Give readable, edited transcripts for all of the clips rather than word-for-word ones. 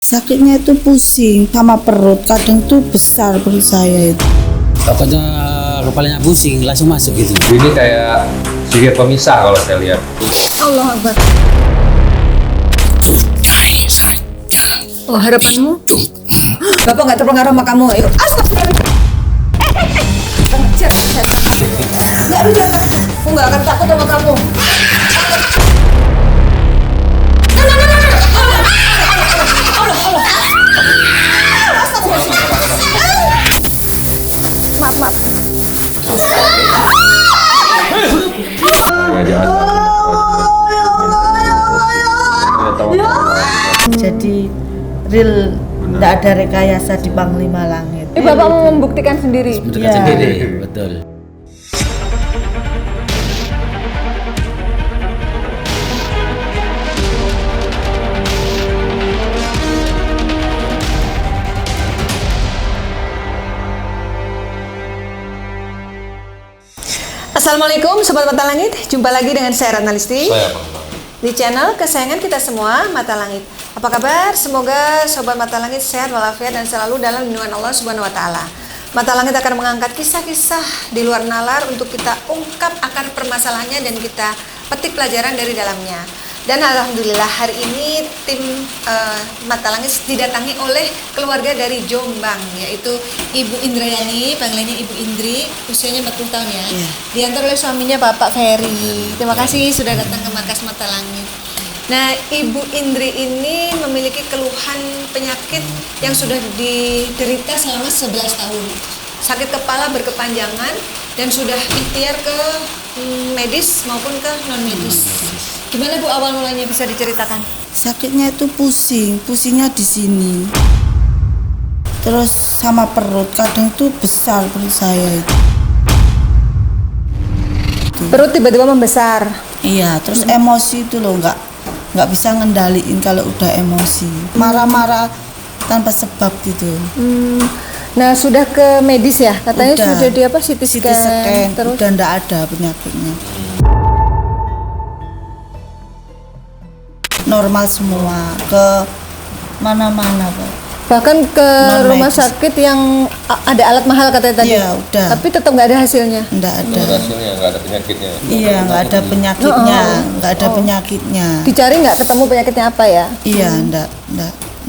Sakitnya itu pusing sama perut, kadang tuh besar perut saya itu. Pokoknya kepalanya pusing, langsung masuk gitu. Ini kayak sihir pemisah kalau saya lihat. Allah Akbar. Oh, harapanmu? Bapak nggak terpengaruh sama kamu. Ayo, astagfirullah. Ngejar, nggak ada jangan. Aku nggak akan takut sama kamu. Maaf. Jadi real, tidak ada rekayasa di Panglima Langit. Bapak mau membuktikan sendiri. Mendekat sendiri, betul. Assalamualaikum Sobat Mata Langit, jumpa lagi dengan saya Ratna Listi Saya Pak. di channel kesayangan kita semua, Mata Langit. Apa kabar? Semoga Sobat Mata Langit sehat walafiat dan selalu dalam lindungan Allah Subhanahu wa Ta'ala. Mata Langit akan mengangkat kisah-kisah di luar nalar untuk kita ungkap akar permasalahannya dan kita petik pelajaran dari dalamnya. Dan alhamdulillah hari ini tim Mata Langit didatangi oleh keluarga dari Jombang, yaitu Ibu Indrayani, panggilannya Ibu Indri, usianya 40 tahun ya. Diantar oleh suaminya Bapak Ferry. Terima kasih sudah datang ke markas Mata Langit. Nah, Ibu Indri ini memiliki keluhan penyakit yang sudah diderita selama 11 tahun. Sakit kepala berkepanjangan dan sudah ikhtiar ke medis maupun ke non medis. Gimana Bu awal mulanya, bisa diceritakan? Sakitnya itu pusingnya di sini. Terus sama perut, kadang tuh besar perut saya itu. Perut tiba-tiba membesar. Iya, terus emosi itu loh, nggak bisa ngendaliin kalau udah emosi. Marah-marah tanpa sebab gitu. Nah, sudah ke medis ya? Katanya Udah. sudah di apa? CT scan. Terus udah ndak ada penyakitnya. Normal semua, ke mana-mana Pak. bahkan ke Non-medis. rumah sakit yang ada alat mahal katanya tadi. Iya, udah. Tapi tetap nggak ada hasilnya. Ndak ada. Hasilnya nggak ada penyakitnya. Iya, nggak ada penyakitnya, nggak ada penyakitnya. Dicari nggak ketemu penyakitnya apa ya? Iya, ndak.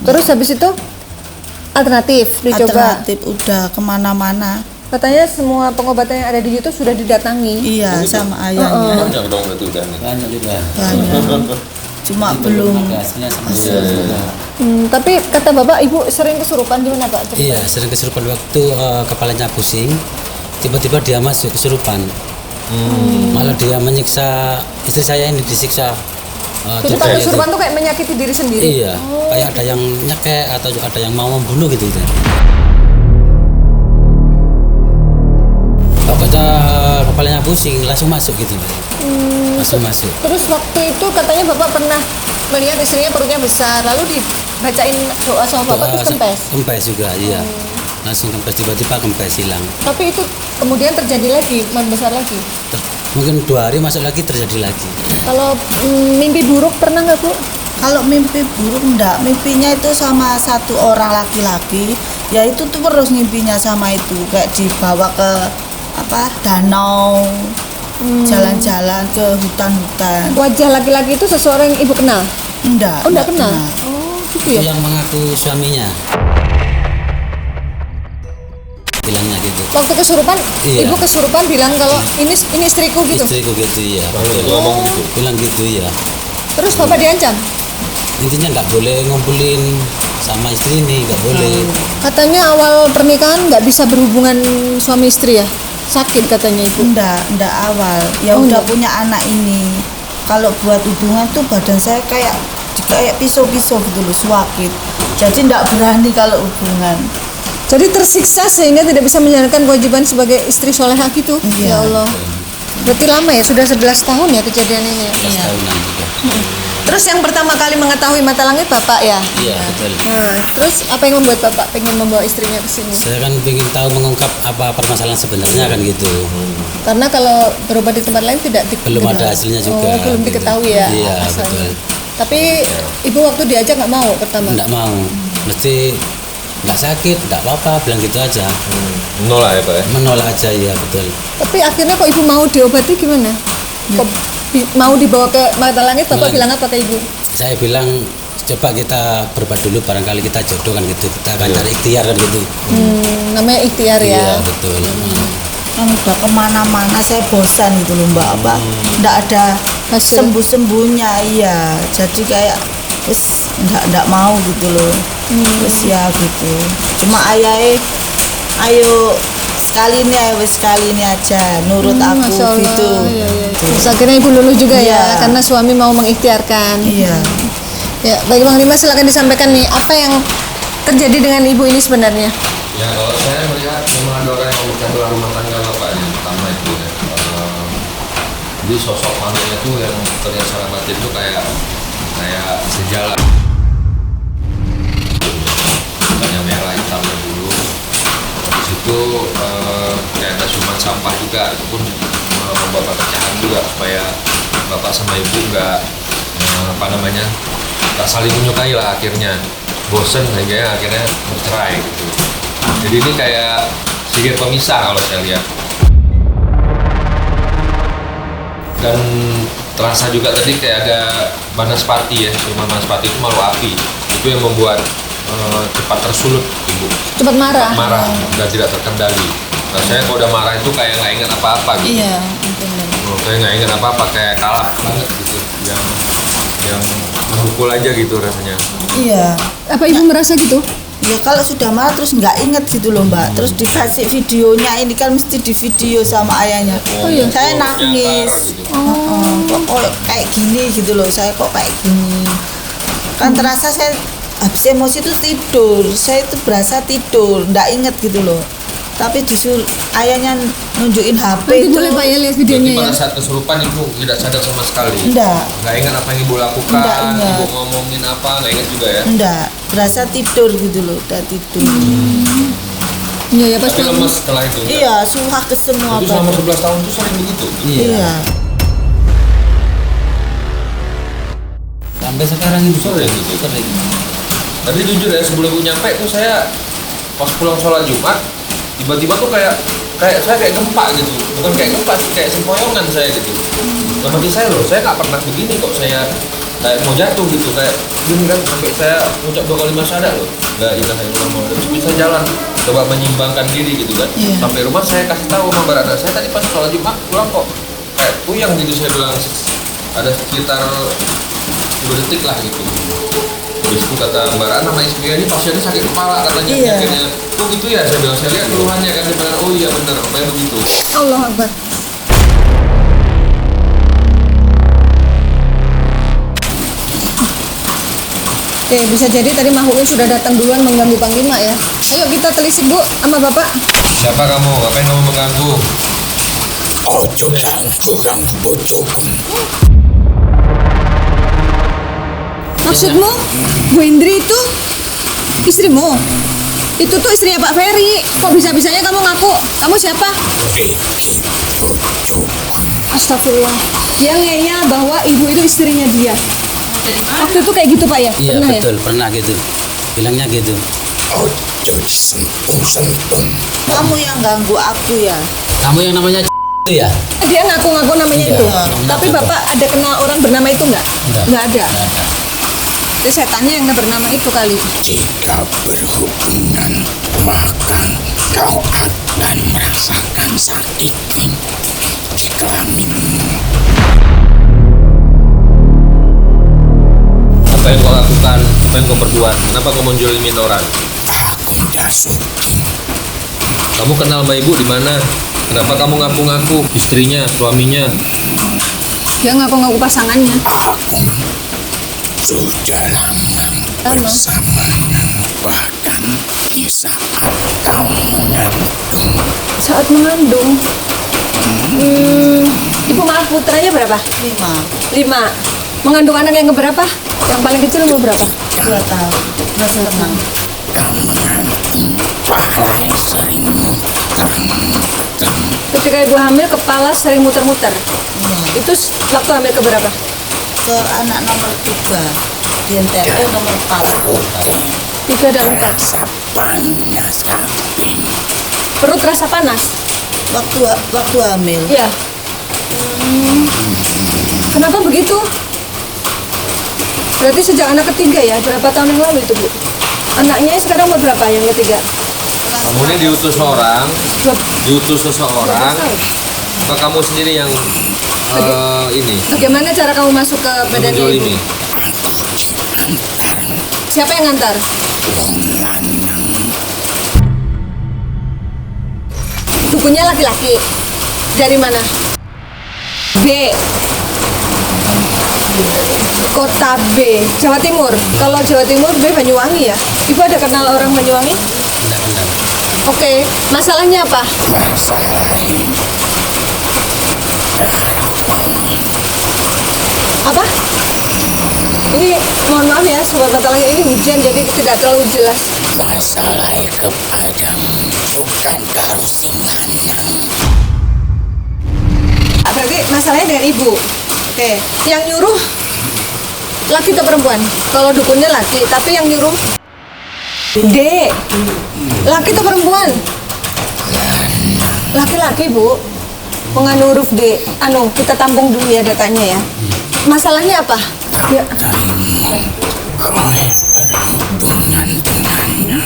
Terus habis itu alternatif dicoba. Alternatif udah kemana-mana. Katanya semua pengobatan yang ada di YouTube sudah didatangi. Iya, sama ayahnya. Banyak dong berarti udah nih. Banyak juga. Banyak. Cuma belum. Hasilnya sama juga. Tapi kata Bapak, Ibu sering kesurupan, gimana Pak? Iya, sering kesurupan waktu kepalanya pusing, tiba-tiba dia masuk kesurupan. Malah dia menyiksa istri saya ini, disiksa. Jadi kalau kesurupan tuh kayak menyakiti diri sendiri. Iya, kayak ada yang nyekek atau ada yang mau membunuh gitu. Pokoknya kepalanya pusing, langsung masuk gitu. Langsung masuk. Terus waktu itu katanya Bapak pernah melihat istrinya perutnya besar, lalu dibacain doa sama Bapak terus kempes. Kempes juga, iya. Langsung kempes, tiba-tiba kempes hilang. Tapi itu kemudian terjadi lagi, membesar lagi. Mungkin 2 hari masuk lagi, terjadi lagi. Kalau mimpi buruk pernah nggak Bu? Kalau mimpi buruk enggak, mimpinya itu sama satu orang laki-laki, ya itu tuh terus mimpinya sama itu, kayak dibawa ke danau, jalan-jalan ke hutan-hutan. Wajah laki-laki itu seseorang yang Ibu kenal? Enggak. Oh, enggak kenal. Oh, gitu ya. Yang mengaku suaminya. Bilangnya gitu. Waktu kesurupan, Iya. Ibu kesurupan bilang kalau ini istriku gitu. Istriku gitu, iya. Itu ngomong gitu. Bilang gitu, ya. Terus Bapak diancam? Intinya nggak boleh ngumpulin sama istri ini, nggak boleh. Katanya awal pernikahan nggak bisa berhubungan suami istri ya? Sakit katanya Ibu. Enggak awal. Ya Oh, udah enggak. punya anak ini. Kalau buat hubungan tuh badan saya kayak pisau-pisau gitu loh, sakit. Jadi enggak berani kalau hubungan. Jadi tersiksa sehingga tidak bisa menjalankan kewajiban sebagai istri solehah gitu. Iya. Ya Allah. Berarti lama ya, sudah 11 tahun ya kejadian ini ya? Iya. Tahunan juga. Terus yang pertama kali mengetahui Mata Langit Bapak ya? Iya, betul. Nah, terus apa yang membuat Bapak pengen membawa istrinya ke sini? Saya kan ingin tahu mengungkap apa permasalahan sebenarnya kan gitu. Karena kalau berobat di tempat lain tidak Belum ada hasilnya juga. belum gitu. diketahui ya Iya, asalnya. betul. Tapi ibu waktu diajak nggak mau pertama? Nggak mau, mesti nggak sakit, nggak apa-apa, bilang gitu aja. Menolak ya Pak ya? Menolak aja, ya betul. Tapi akhirnya kok ibu mau diobati gimana? Kok mau dibawa ke Mata Langit, bapak Bulan. bilang apa ke ibu? Saya bilang coba kita berbuat dulu, barangkali kita jodoh kan gitu, kita akan cari ikhtiar kan gitu. Namanya ikhtiar Iya ya. betul. Kan udah kemana-mana saya bosan gitu loh Mbak, apa nggak ada Hasil. sembuh-sembuhnya, iya jadi kayak wis nggak mau gitu loh. Wis ya gitu, cuma ayah ayo sekali ini ayo wis sekali ini aja nurut aku Masya Allah. gitu. Iya, iya. Terus akhirnya ibu luluh juga ya, Iya. karena suami mau mengikhtiarkan. Iya. Ya, bagi Bang Dimas silakan disampaikan nih, apa yang terjadi dengan ibu ini sebenarnya? Ya kalau saya melihat memang ada orang yang mau bercanda rumah tangga Bapak yang pertama itu ya. Jadi sosok mantunya tuh yang terlihat secara batin tuh kayak sejalan. Bukannya merah hitamnya dulu. Habis itu kayak ada suman sampah juga, itu pun membuat perpecahan juga supaya bapak sama ibu nggak nggak saling menyukai lah, akhirnya bosen sehingga akhirnya bercerai gitu. Jadi ini kayak sedikit pemisah kalau saya lihat. Dan terasa juga tadi kayak ada banaspati ya, cuma banaspati itu malu api, itu yang membuat cepat tersulut ibu, Cepat marah. marah dan tidak terkendali. Nah saya kalau udah marah itu kayak nggak ingat apa-apa gitu. Iya, benar. Kayak nggak ingat apa-apa, kayak kalah banget gitu, yang memukul aja gitu rasanya. Iya. Apa ibu merasa gitu? Ya kalau sudah marah terus nggak inget gitu loh Mbak. Terus dikasih videonya, ini kan mesti di video sama ayahnya. Oh iya. Saya Nyakar nangis. gitu. Kok kayak gini gitu loh. Saya kok kayak gini. Kan terasa saya habis emosi itu tidur. Saya itu berasa tidur, nggak inget gitu loh. Tapi justru ayahnya nunjukin HP Nanti itu. boleh Pak ya lihat Jadi videonya ya. pada saat kesurupan ibu tidak sadar sama sekali. Enggak. Nggak ingat apa yang ibu lakukan, Nggak ingat. ibu ngomongin apa, nggak ingat juga ya. Enggak, berasa tidur gitu loh, udah tidur. Iya ya pas Tapi lemes setelah itu. enggak? Iya, suah ke semua Itu selama badan. 11 tahun itu sering begitu. Iya. Sampai sekarang ibu Sering gitu. sering. Tapi jujur ya, sebelum ibu nyampe tuh saya pas pulang sholat Jumat, tiba-tiba tuh kayak saya kayak gempa gitu. Bukan kayak gempa sih, kayak sempoyongan saya gitu. Nah bagi saya loh, saya nggak pernah begini kok, saya kayak mau jatuh gitu, kayak gini kan, sampai saya ngucap 2 kalimat syahadat loh. La ilaha illallah, terus bisa jalan, coba menyimbangkan diri gitu kan. Iya. Sampai rumah saya kasih tahu sama Mbak Ratna, saya tadi pas sholat Jumat pulang kok kayak puyang gitu, saya bilang ada sekitar 2 detik lah gitu. Terus itu kata Mbak Ratna sama istrinya, ini pasiennya sakit kepala katanya. Iya. Akhirnya, oh gitu ya, saya bilang, saya lihat keluhannya kan, dia bilang, oh iya benar, kayak begitu. Allah Akbar. Oke, bisa jadi tadi makhluknya sudah datang duluan mengganggu Panglima ya. Ayo kita telisik Bu sama Bapak. Siapa kamu? Ngapain kamu mengganggu? Ojo ganggu bojoku. Maksudmu, Bu Indri itu istrimu? Itu tuh istrinya Pak Ferry. Kok bisa-bisanya kamu ngaku? Kamu siapa? Iki bojoku. Astagfirullah. Dia ngeyel bahwa ibu itu istrinya dia. Waktu itu kayak gitu Pak ya? Iya Pernah betul, pernah gitu. Bilangnya gitu. Ojo disentuh-sentuh. Kamu yang ganggu aku ya. Kamu yang namanya itu ya? ya? Dia ngaku-ngaku namanya Iya, itu. namanya Tapi itu. Bapak ada kenal orang bernama itu nggak? Nggak. Nggak ada. Nggak ada. Jadi setannya yang bernama itu kali. Jika berhubungan, maka kau akan merasakan sakit di kelaminmu. Apa yang kau lakukan? Apa yang kau perbuat? Kenapa kau menjolimin orang? Aku Dasuki. Kamu kenal Mbak Ibu di mana? Kenapa kamu ngaku-ngaku istrinya, suaminya? Dia ngaku-ngaku pasangannya. Aku sudah lama bersamamu, bahkan di saat kau mengandung. Saat mengandung. Ibu maaf, putranya berapa? 5 Mengandung anak yang keberapa? Yang paling kecil umur berapa? 2 tahun. Masih tenang. Kau mengandung Fahri sering muter-muter. Ketika ibu hamil kepala sering muter-muter. Iya. Itu waktu hamil keberapa? ke anak nomor 3 di NTP nomor 4. 3 dan 4. Rasa panas hati. Perut rasa panas? Waktu hamil. Iya. Kenapa begitu? Berarti sejak anak ketiga ya? Berapa tahun yang lalu itu, Bu? Anaknya sekarang umur berapa yang ketiga? Kamu ini diutus orang, Dua- diutus seseorang, 12 tahun. apa kamu sendiri yang ini Bagaimana cara kamu masuk ke badan ibu? menjolimi? Siapa yang ngantar? Dukunnya laki-laki. Dari mana? B. Kota B, Jawa Timur. Kalau Jawa Timur B Banyuwangi ya. Ibu ada kenal orang Banyuwangi? Enggak kenal. Oke, masalahnya apa? Apa? Ini mohon maaf ya, sobat mata langit, ini hujan jadi tidak terlalu jelas. Masalah kepadamu bukan kerusingan. Berarti masalahnya dengan ibu. Oke, yang nyuruh laki atau perempuan? Kalau dukunnya laki, tapi yang nyuruh D. Laki atau perempuan? Laki-laki, Bu. Mengandung huruf D. Kita tampung dulu ya datanya ya. Masalahnya apa? Ya. Oleh berhubungan dengannya.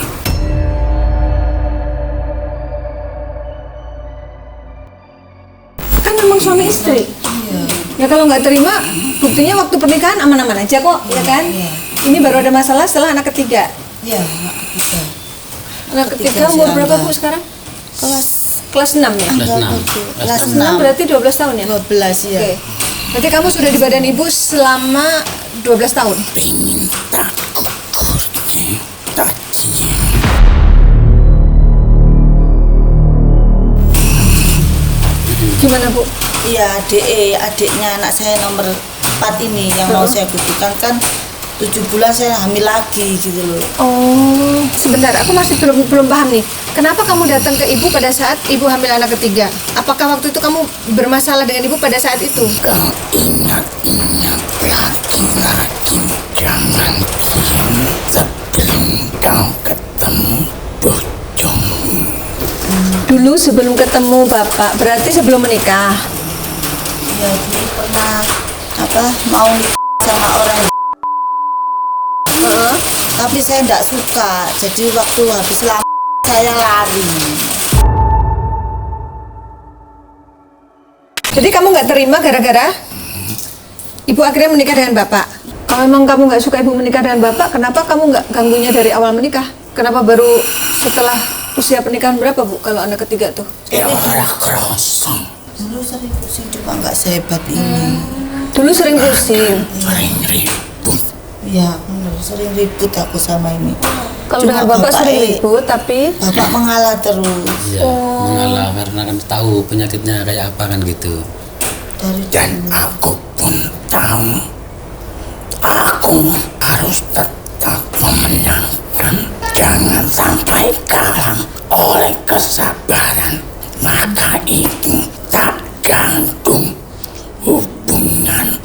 Kan memang suami istri. Ya kalau nggak terima, buktinya waktu pernikahan aman-aman aja kok, ya kan? Ini baru ada masalah setelah anak ketiga. Iya, anak 3. Anak ketiga umur berapa Bu sekarang? Kelas 6 ya? Kelas 6. Kelas 6 6. berarti 12 tahun ya? 12 ya. Oke. Berarti kamu sudah di badan ibu selama 12 tahun? Pengen tak kurti tadi. Gimana Bu? Iya, adiknya anak saya nomor 4 ini yang mau saya gugurkan kan 7 bulan saya hamil lagi gitu loh. Oh, sebentar, aku masih belum paham nih. Kenapa kamu datang ke ibu pada saat ibu hamil anak ketiga? Apakah waktu itu kamu bermasalah dengan ibu pada saat itu? Kau ingat-ingat lagi-lagi. Jangan diam sebelum kau ketemu bojomu. Dulu sebelum ketemu bapak, berarti sebelum menikah. Ya, dulu pernah mau sama orang. Tapi saya enggak suka. Jadi waktu habis saya lari. Jadi kamu nggak terima gara-gara ibu akhirnya menikah dengan bapak. Kalau memang kamu nggak suka ibu menikah dengan bapak, kenapa kamu nggak ganggunya dari awal menikah? Kenapa baru setelah usia pernikahan berapa Bu? Kalau anak ketiga tuh? Ya orang kerosong. Dulu sering pusing cuma enggak sehebat ini. Dulu sering pusing. Sering ribut. Ya, bener, sering ribut aku sama ini. Kalau Cuma dengan bapak sering eh, ribut, tapi Bapak mengalah terus Iya, mengalah karena kan tahu penyakitnya kayak apa kan gitu. dari Dan dulu. aku pun tahu aku harus tetap memenangkan. Jangan sampai kalah oleh kesabaran. Maka itu tak gantung hubungan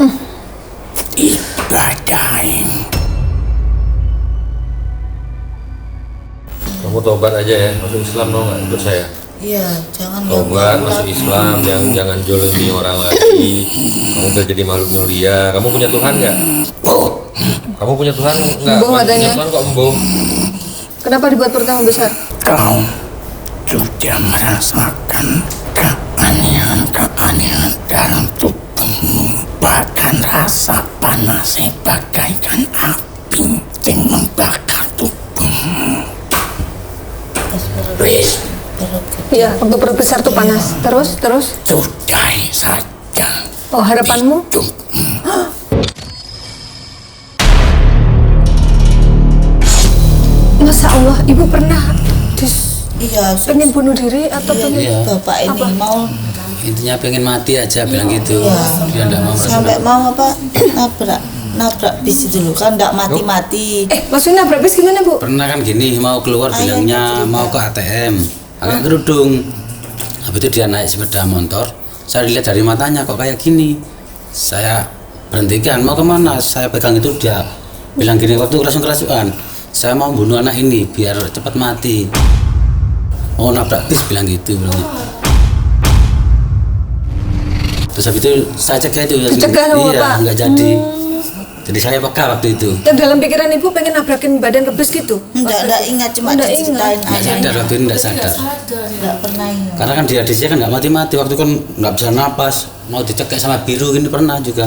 ibadah. Kamu tobat aja ya, masuk Islam mau nggak ikut saya? Iya, jangan Tobat, ganggu masuk lagi. Islam, jangan jolimi orang lagi. Kamu udah jadi makhluk mulia. Kamu punya Tuhan nggak? Kamu punya Tuhan nggak? Embuh Punya adanya. Tuhan kok embuh? kenapa dibuat pertama besar? Kau sudah merasakan keanehan-keanehan dalam tubuhmu. Bahkan rasa panasnya bagaikan api yang membakar tubuhmu. Wis, Iya, waktu perut besar tuh panas. Terus? sudahi saja Oh, harapanmu? hidupmu. Masa Allah, ibu pernah Iya, pengen bunuh diri atau pengen? Iya. Bapak ini mau Intinya pengen mati aja bilang gitu. Dia enggak mau sampai merasa. mau nabrak bis itu loh kan enggak mati-mati. Maksudnya berapa bis gimana Bu? Pernah kan gini mau keluar bilangnya mau ke ATM pakai kerudung. Habis itu dia naik sepeda motor. Saya lihat dari matanya kok kayak gini. Saya berhentikan, mau kemana? Saya pegang itu, dia bilang gini waktu kerasukan, saya mau bunuh anak ini biar cepat mati. Mau nabrak bis, bilang gitu. Terus habis itu saya cegah itu. Dicegah sama iya, Bapak? nggak jadi. Jadi saya peka waktu itu. Dan dalam pikiran ibu pengen nabrakin badan ke bis gitu? Enggak ingat, cuma Enggak diceritain Nggak aja. sadar waktu itu, nggak sadar. Enggak pernah ingat. Karena kan dia kan nggak mati-mati, waktu kan nggak bisa napas, mau dicekek sama biru gini pernah juga.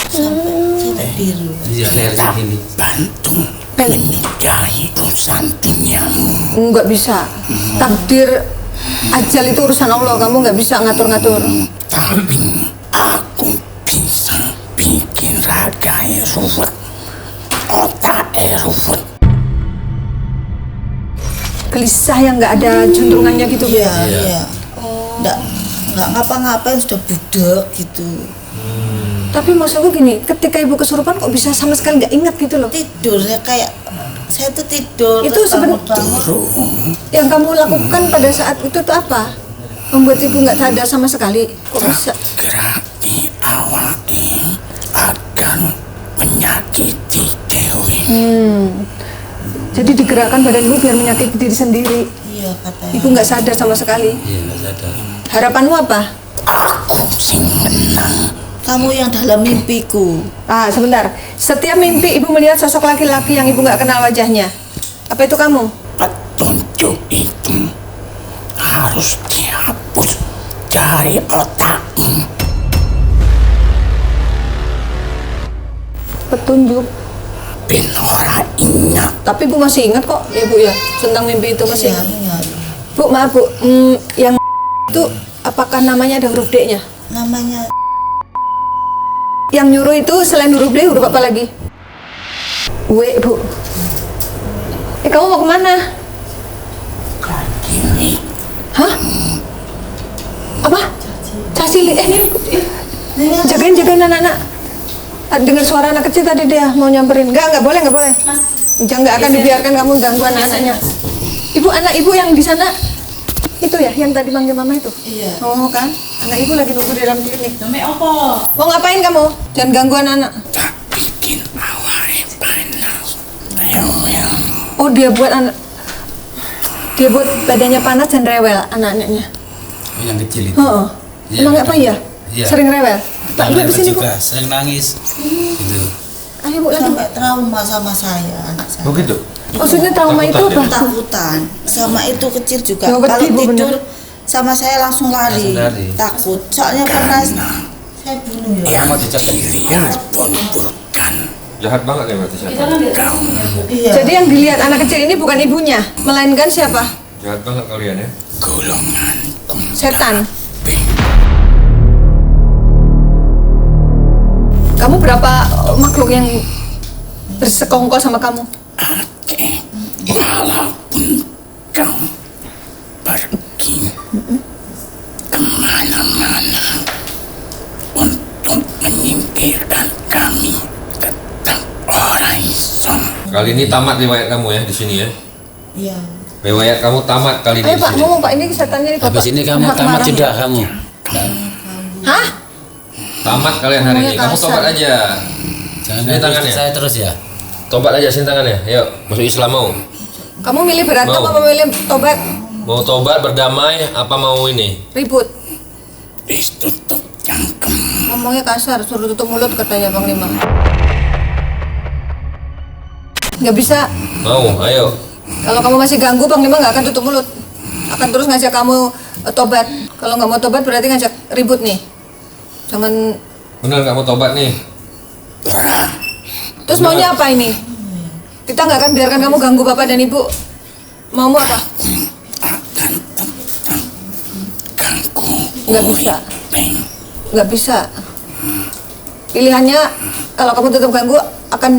Sampai biru. Iya, lehernya gini. Bantu menyudahi urusan duniamu. Nggak bisa. Takdir ajal itu urusan Allah, kamu nggak bisa ngatur-ngatur. Tapi aku bisa bikin ragai ruwet, otak ruwet. Gelisah yang nggak ada juntrungannya gitu. Bu. Iya. Enggak ngapa-ngapain sudah budek gitu. Tapi maksudku gini, ketika ibu kesurupan kok bisa sama sekali nggak ingat gitu loh? Tidur ya, kayak saya tuh tidur. Itu terus sebenarnya bangun-bangun. yang kamu lakukan pada saat itu tuh apa? Membuat ibu nggak sadar sama sekali? Kok bisa? Geraki awake akan menyakiti Dewi. Jadi digerakkan badan ibu biar menyakiti diri sendiri. Iya katanya. Ibu nggak sadar sama sekali. Iya, nggak sadar. Harapanmu apa? Aku sing menang. Kamu yang dalam mimpiku. Ah, sebentar. Setiap mimpi ibu melihat sosok laki-laki yang ibu nggak kenal wajahnya. Apa itu kamu? Petunjuk itu harus dihapus dari otakmu. Petunjuk. Binora ingat Tapi ibu masih ingat kok, ya bu ya, tentang mimpi itu masih. Iya, ingat. Bu, maaf bu, yang itu apakah namanya ada huruf D-nya? Namanya Yang nyuruh itu selain huruf D, huruf apa lagi? W, bu. Kamu mau kemana? ini. Hah? Apa? Cacili, jagain anak-anak. Dengar suara anak kecil tadi dia mau nyamperin. Nggak boleh. Jangan, nggak akan dibiarkan kamu ganggu anak-anaknya. Ibu, anak ibu yang di sana itu ya, yang tadi manggil mama itu? Iya. Oh kan, anak ibu lagi nunggu di dalam klinik. namanya apa? Mau ngapain kamu? Jangan ganggu anak-anak. Tak bikin awake panas. Rewel. Oh, dia buat badannya panas dan rewel anak-anaknya. Yang kecil itu. Heeh. Iya, Emang apa ya? Iya. Sering rewel. Pak, ibu Nangis kesini bu. juga, sering nangis. Gitu. Ayo bu lagi. Sampai trauma sama saya, anak saya. Oh gitu. Maksudnya trauma itu apa? Takutan. Sama itu kecil juga. Ya, betul, Kalau Bu, tidur bener. sama saya langsung lari. Langsung lari. Takut. Soalnya pernah saya bunuh ya. Mau dicekek. Dilihat bukan Jahat banget ya berarti siapa? Iya. Jadi yang dilihat anak kecil ini bukan ibunya, melainkan siapa? Jahat banget kalian ya. golongan Setan. Kamu berapa makhluk yang bersekongkol sama kamu? ake. Walaupun kau pergi kemana-mana untuk menyingkirkan kami, tetap orang iso. Kali ini tamat riwayat kamu ya di sini ya. Iya. Riwayat kamu tamat kali ini Ayo di pak, sini. ngomong pak, ini setannya nih bapak. Habis ini kamu Hak tamat marah. sudah kamu. Hah? Tamat kalian hari ini. Ngomongnya Kamu kasar. tobat aja. Jangan Ini tangannya. ikut saya terus ya. Tobat aja sini tangannya. Yuk, masuk Islam mau. Kamu milih berantem Mau. apa milih tobat? Mau tobat berdamai apa mau ini? Ribut. Wis tutup cangkem. Ngomongnya kasar, suruh tutup mulut katanya Panglima. Nggak bisa. Mau, ayo. Kalau kamu masih ganggu, Panglima nggak akan tutup mulut. Akan terus ngajak kamu tobat. Kalau nggak mau tobat berarti ngajak ribut nih. Jangan. Bener nggak mau tobat nih? Terus maunya apa ini? Kita nggak akan biarkan kamu ganggu bapak dan ibu. Maumu apa? Akan tetap ganggu. Nggak bisa. Peng. Nggak bisa. Pilihannya kalau kamu tetap ganggu akan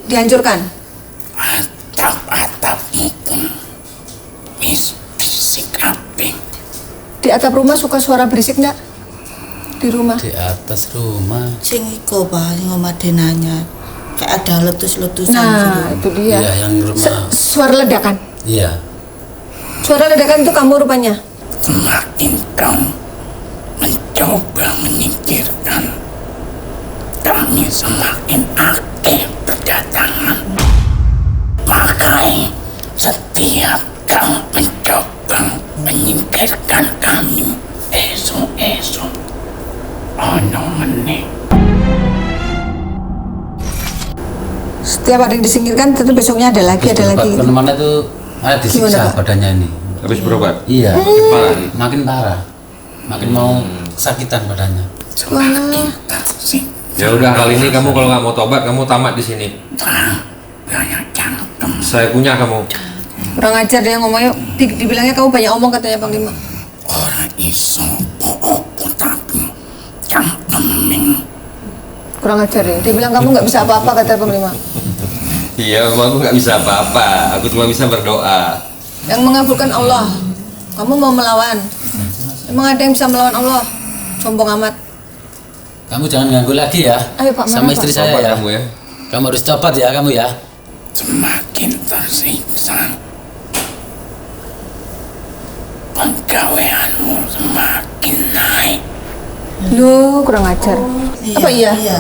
dihancurkan. Atap-atapmu pun wis bisik kabeh. Di atap rumah suka suara berisik nggak? Di rumah. Di atas rumah. Sing iko bah, sing omah denanya. Kayak ada letus-letusan Nah, gitu. itu dia. Iya, yang rumah. Suara ledakan. Iya. Suara ledakan itu kamu rupanya. Semakin kau mencoba menyingkirkan, kami semakin aktif berdatangan. Makanya setiap kau mencoba menyingkirkan kami, esok-esok ono meneh. Setiap ada yang disingkirkan, tentu besoknya ada lagi, ada lagi. Penemannya tuh ada disiksa Gimana, Pak? badannya ini. Habis berobat. Iya. Parah nih. Makin parah. Makin mau sakitan badannya. Semakin tersingkir. Ya udah kali ini kamu kalau nggak mau tobat kamu tamat di sini. Banyak cangkem. Saya punya kamu. Kurang ajar dia ngomongnya, dibilangnya kamu banyak omong katanya Panglima. Ora iso opo tapi cangkeming. Kurang ajar ya. Dia bilang kamu nggak bisa apa-apa kata Panglima. Iya, memang aku nggak bisa apa-apa. Aku cuma bisa berdoa. Yang mengabulkan Allah. Kamu mau melawan. Emang ada yang bisa melawan Allah? Sombong amat. Kamu jangan ganggu lagi ya. Ayo, Pak, sama mana, istri Pak? saya Tobat ya. kamu ya. Kamu harus tobat ya kamu ya. Semakin tersiksa, penggaweanmu semakin naik. Loh, kurang ajar. Apa iya? Iya.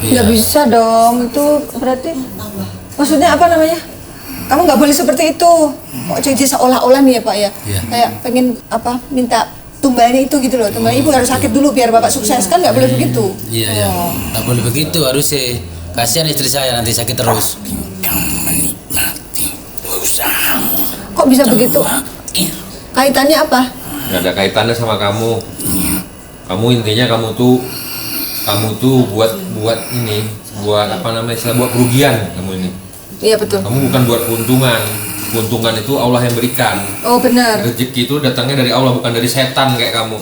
Nggak bisa dong. Itu berarti maksudnya apa namanya? Kamu nggak boleh seperti itu. Kok jadi seolah-olah nih ya Pak ya? Iya. Kayak pengen apa? Minta tumbalnya itu gitu loh. Tumbalnya ibu harus sakit dulu biar bapak sukses kan? Nggak boleh begitu. Iya ya. Nggak boleh begitu harus sih. Kasihan istri saya nanti sakit terus. Kau menikmati usahamu. Kok bisa begitu? Kaitannya apa? Nggak ada kaitannya sama kamu. Kamu intinya kamu tuh buat ini, buat apa namanya? Istilah buat kerugian kamu ini. Iya betul. Kamu bukan buat keuntungan. Keuntungan itu Allah yang berikan. Oh benar. Rezeki itu datangnya dari Allah bukan dari setan kayak kamu.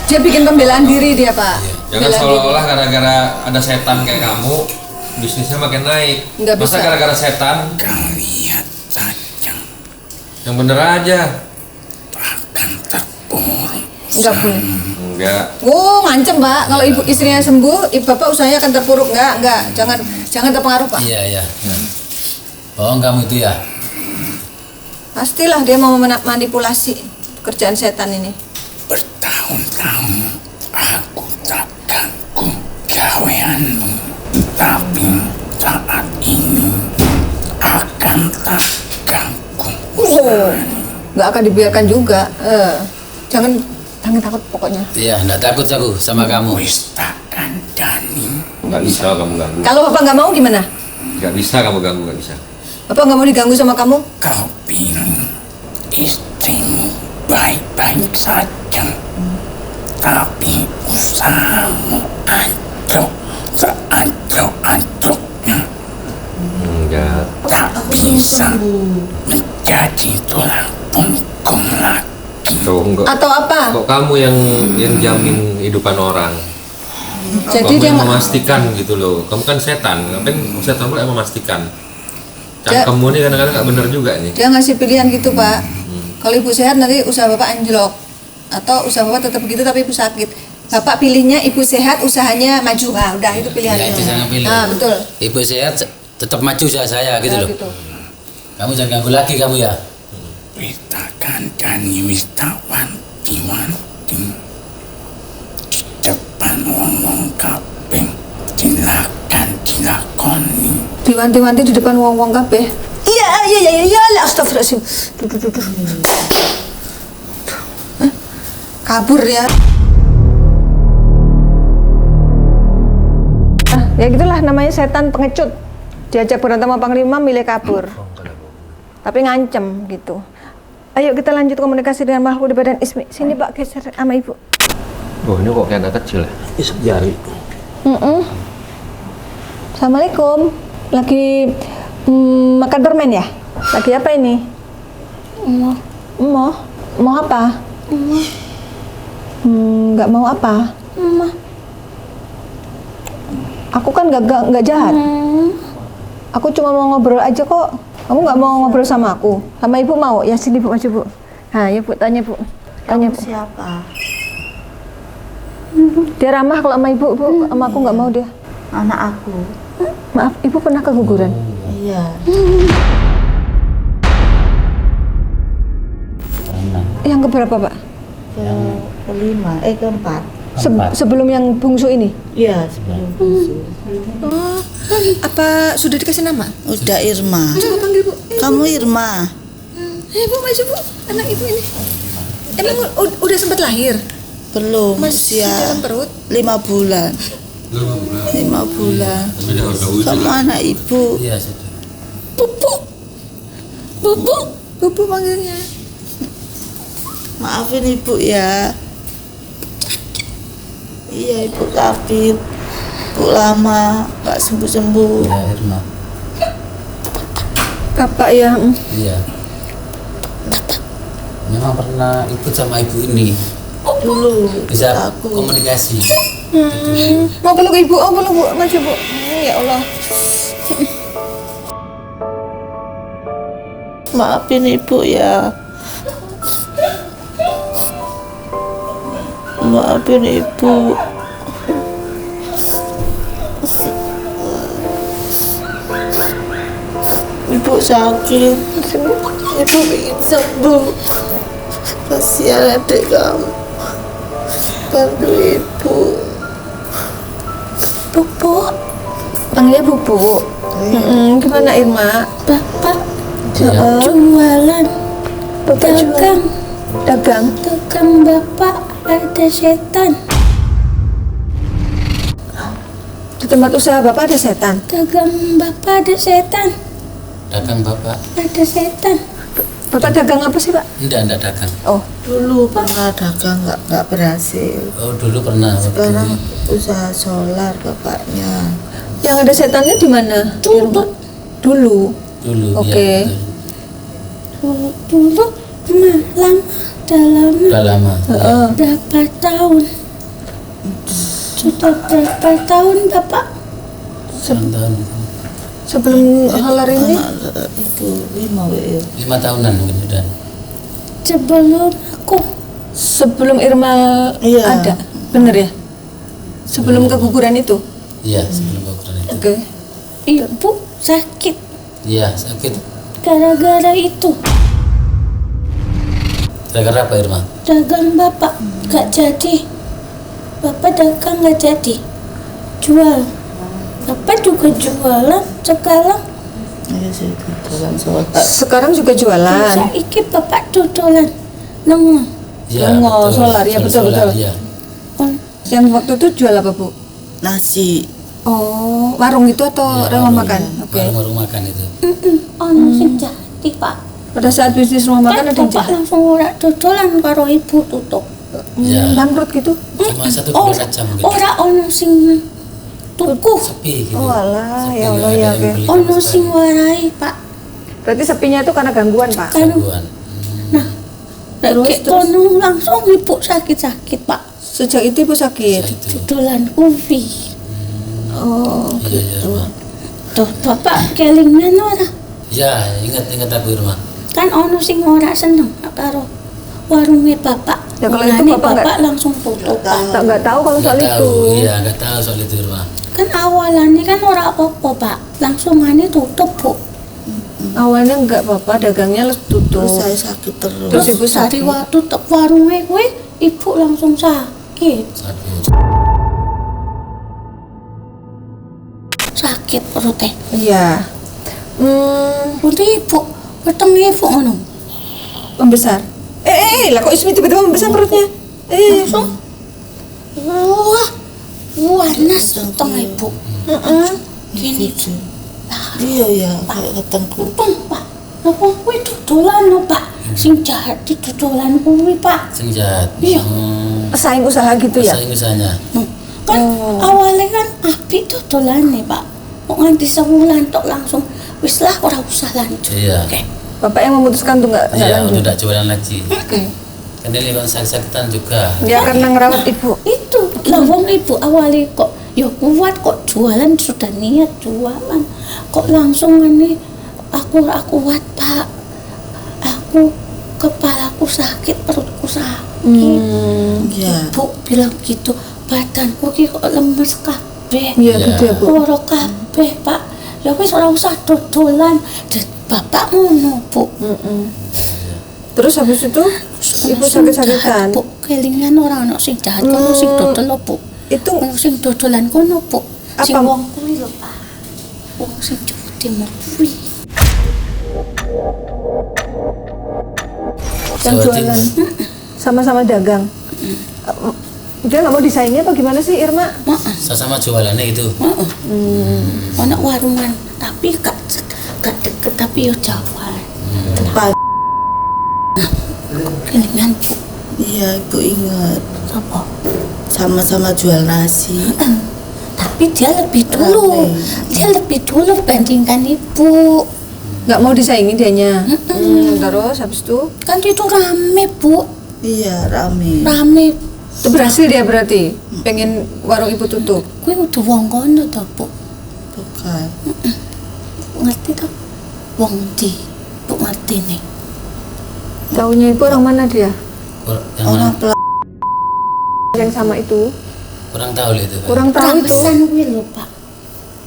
Dia bikin pembelaan diri dia Pak. Jangan Pembelaan seolah-olah gara-gara ada setan kayak kamu bisnisnya makin naik. Nggak Masa bisa. gara-gara setan? Kau lihat saja Yang bener aja. akan terpuruk. diri. Nggak boleh. Enggak. Oh ngancem Pak. Kalau ibu istrinya sembuh, bapak usahanya akan terpuruk. Enggak. Jangan terpengaruh Pak. Iya ya. Bohong kamu itu ya. Pastilah dia mau manipulasi kerjaan setan ini. Bertahun-tahun aku tak ganggu gaweanmu, tapi saat ini akan tak ganggu. Oh, nggak akan dibiarkan juga. Jangan takut pokoknya. Iya, enggak takut aku sama kamu. Wis tak kandani. Nggak bisa kamu ganggu. Kalau bapak nggak mau gimana? Nggak bisa kamu ganggu, nggak bisa. Bapak nggak mau diganggu sama kamu? Kau bilang istrimu baik-baik saja, tapi usahamu ancur, seancur-ancurnya. Enggak. Tak bisa menjadi tulang punggung lagi. Tuh, enggak. Atau apa? Kok kamu yang jamin kehidupan orang? Jadi Kamu dia yang nggak- memastikan gitu loh. Kamu kan setan, ngapain setan pula yang memastikan? Ya. Kamu ini kadang-kadang nggak bener juga nih. dia ngasih pilihan gitu Pak. Kalau ibu sehat nanti usaha bapak anjlok, atau usaha bapak tetap begitu tapi ibu sakit. Bapak pilihnya ibu sehat, usahanya maju. Nah, udah itu pilihannya. Ya itu jangan pilih. Nah, betul. Ibu sehat tetap maju saya gitu Nah, loh. gitu. Kamu jangan ganggu lagi kamu ya. Wis tak kandani, wis tak wanti-wanti. Di depan wong-wong kabeh dilakoni. Diwanti-wanti di depan wong-wong kabeh. Iya, astagfirullahaladzim. Duh. Hah? Kabur ya. Ya gitulah namanya setan pengecut. Diajak berantem sama Panglima milih kabur. Tapi ngancem gitu. Ayo kita lanjut komunikasi dengan makhluk di badan Ismi. Sini Pak, geser sama Ibu. Oh ini kok kayak anak kecil ya? Isep jari. Assalamualaikum. Lagi makan permen ya? Lagi apa ini? Mau apa? Nggak mau apa? Aku kan nggak jahat. Aku cuma mau ngobrol aja kok. Kamu nggak mau ngobrol sama aku? Sama ibu mau? Ya sini Bu, maju Bu. Nah, ya Bu, tanya Bu. Tanya Bu. Siapa? Dia ramah kalau sama ibu, Bu. Sama aku nggak mau dia. Anak aku. Maaf, ibu pernah keguguran? Iya. Yang keberapa, Pak? Kelima, keempat. Sebelum yang bungsu ini? Iya, sebelum bungsu. Oh, apa sudah dikasih nama? Udah Irma. Coba panggil Bu. Kamu Irma. Bu, maju Bu. Anak ibu ini. Emang udah sempat lahir? Belum, Masih usia dalam perut? 5 bulan. 5 bulan. Kamu anak ibu. Iya, sudah. Bubu panggilnya. Maafin ibu ya. Iya, ibu sakit. Ibu lama nggak sembuh-sembuh. Iya, Irma. Bapak ya. Iya. Memang pernah ikut sama ibu ini. Dulu Bisa aku. komunikasi. Mau peluk ibu, peluk Bu, maju Bu. Ya Allah. Maafin ibu ya. Maafin ibu. Ibu sakit. Ibu ingin sembuh. Kasihan adik kamu. Bantu ibu. Bubu. Panggilnya Bubu. Gimana Irma? Bapak Iya. jualan Bapak dagang dagang. dagang bapak ada setan. Di tempat usaha Bapak ada setan. Dagang bapak ada setan. Dagang bapak? Ada setan. Bapak dagang apa sih, Pak? Enggak dagang. Oh, Dulu pernah dagang nggak berhasil. Oh, dulu pernah. waktu Sekarang itu. usaha solar bapaknya. yang ada setannya di mana? Dulu Dulu. Dulu, Oke. ya. Betul. dulu lama dalam Udah lama. Heeh. berapa tahun? Sudah berapa tahun bapak? Tahun. Sebelum halar ini Anak itu 5 WL. 5 tahunan mungkin sudah. Sebelum aku sebelum Irma Iya. ada. Bener ya? Sebelum keguguran itu. Iya, sebelum keguguran itu. Oke. ibu sakit Iya, sakit. gara-gara itu. Gara-gara apa, Irma? Dagang bapak gak jadi. Bapak dagang gak jadi. Jual. Bapak juga jualan sekarang. Iya sih, jualan solar. Sekarang juga jualan. Saiki bapak dodolan. Nengok. Iya, Lengo, betul. solar, ya, betul, Solar, betul. Iya. Yang waktu itu jual apa, Bu? Nasi. Oh, warung itu atau Iya, rumah warung. makan? Oke. Warung-warung makan itu. Ono sing jadi pak. Pada saat bisnis rumah makan Kan ada yang bapak jahat. langsung ora dodolan karo ibu tutup. Iya. Bangkrut gitu. Cuma 1-2 jam gitu. Ora ono sing tuku. Sepi gitu. Oh, alah, Sepi, ya Allah, nggak ada ya, yang oke. beli sama Ono sekali. sing warai pak. Berarti sepinya itu karena gangguan, Pak. Kan Gangguan. nah Terus, terus kono langsung ibu sakit-sakit pak. Sejak itu Ibu sakit. Saya itu. Dodolan kuwi. Oh, Iya, iya, Irma. Tuh bapak kelingan ora? Ya, ingat aku, Irma. Kan ono sing ora seneng karo warungnya bapak. Ya, kalau itu Mulane bapak nggak- langsung tutup pak. nggak tahu kalau soal Nggak itu. tahu, iya, nggak tahu soal itu, Irma. Kan awalannya kan ora apa-apa pak. Langsung ane tutup bu. Awalnya nggak apa-apa, dagangnya tutup. Terus saya sakit terus. Terus ibu Sari sakit. waktu tutup warungnya kue, ibu langsung sakit. Sakit. Sakit perutnya. Iya. Perut ibu, petengnya ibu ngono. Membesar. Lah kok Ismi tiba-tiba membesar perutnya? Langsung. Wah, panas petengnya ibu. Gini. Iya ya, kayak ketengku. Pun pak, apa kue dodolan no pak? Sing jahat di dodolan kue pak. Sing jahat. Iya. Saing usaha gitu ya? Saing usahanya. Kan awalnya kan api dodolan nih pak. Kok nganti sebulan tok langsung wis lah ora usah lanjut. Iya. Oke. Bapak yang memutuskan tuh nggak Iya, lanjut. udah tidak jualan lagi. Oke. Kan ini kan sakit-sakitan juga. Ya karena ngerawat ibu. Itu lah wong ibu awalnya kok ya kuat kok jualan sudah niat jualan kok langsung ini aku ora kuat pak, aku kepalaku sakit perutku sakit. Iya. Ibu bilang gitu badanku ki kok lemes kabeh. Iya Iya. gitu ya Bu. Loro kabeh pak, ya wis ora usah dodolan. Dan bapak ngono bu. Terus habis itu ibu sakit-sakitan. Bu, kelingan orang ono sing jahat kono sing dodol lho, Bu. Itu Ono sing dodolan kono, Bu. Sing Apa? wong kuwi lho, Pak. Wong sing Jawa Timur kuwi. yang Jawa jualan Timur. sama-sama dagang. Dia nggak mau disaingi apa gimana sih Irma? Heeh. Sama jualannya itu. Ono warungan, tapi gak deket tapi yo jauhan. Pak, Kelingan, Bu. iya ibu ingat Apa? sama-sama jual nasi. Tapi dia lebih dulu. Rame. Dia lebih dulu bandingkan ibu. Nggak mau disaingi dianya. Terus habis itu Kan itu rame, Bu. Iya rame. Rame. itu berhasil dia berarti pengen warung ibu tutup. Kuwi udah wong kono to, Bu. Bukan. Ngerti to? Wong di. Bu ngerti nih. Taunya ibu orang mana dia? Yang Orang mana? Yang sama itu Kurang tahu lah itu. Pak. kurang tahu itu. Ramesan kuwi lho, Pak.